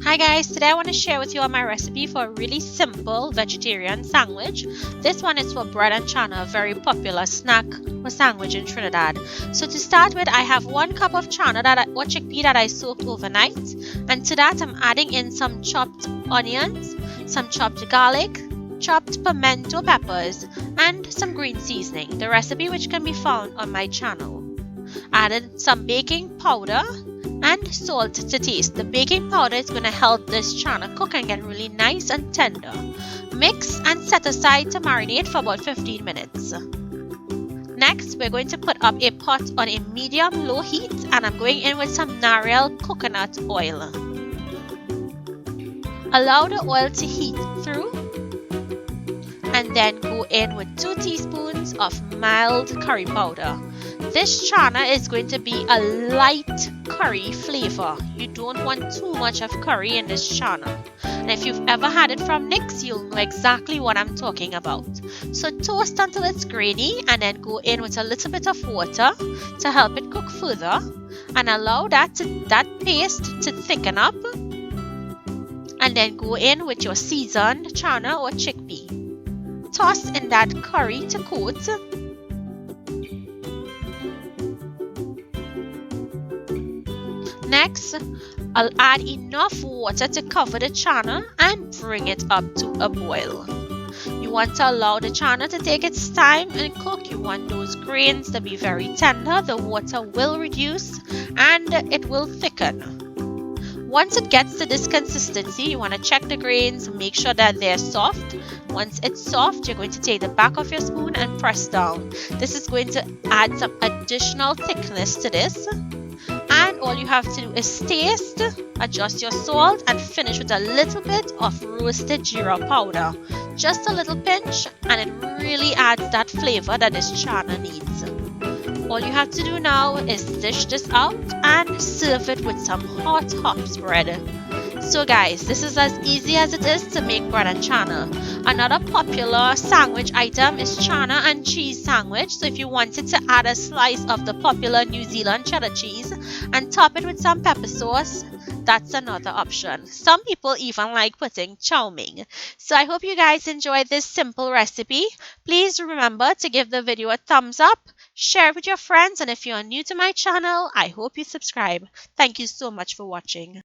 Hi guys, today I want to share with you my recipe for a really simple vegetarian sandwich. This one is for bread and chana, a very popular snack or sandwich in Trinidad. So to start with, I have 1 cup of chana or chickpea that I soaked overnight, and to that I'm adding in some chopped onions, some chopped garlic, chopped pimento peppers, and some green seasoning, the recipe which can be found on my channel. Added some baking powder and salt to taste. The baking powder is going to help this chana cook and get really nice and tender. Mix and set aside to marinate for about 15 minutes. Next, we're going to put up a pot on a medium-low heat, and I'm going in with some nariyal coconut oil. Allow the oil to heat through, and then go in with 2 teaspoons of mild curry powder. This chana is going to be a light curry flavor. You don't want too much of curry in this chana. And if you've ever had it from Nick's, you'll know exactly what I'm talking about. So toast until it's grainy, and then go in with a little bit of water to help it cook further, and allow that paste to thicken up. And then go in with your seasoned chana or chickpea. Toss in that curry to coat. Next, I'll add enough water to cover the chana and bring it up to a boil. You want to allow the chana to take its time and cook. You want those grains to be very tender. The water will reduce and it will thicken. Once it gets to this consistency, you want to check the grains, make sure that they're soft. Once it's soft, you're going to take the back of your spoon and press down. This is going to add some additional thickness to this. And all you have to do is taste, adjust your salt, and finish with a little bit of roasted geera powder. Just a little pinch, and it really adds that flavor that this chana needs. All you have to do now is dish this out and serve it with some hot hops bread. So guys, this is as easy as it is to make bread and chana. Another popular sandwich item is chana and cheese sandwich. So if you wanted to add a slice of the popular New Zealand cheddar cheese and top it with some pepper sauce, that's another option. Some people even like putting chow mein. So I hope you guys enjoyed this simple recipe. Please remember to give the video a thumbs up, share it with your friends, and if you're new to my channel, I hope you subscribe. Thank you so much for watching.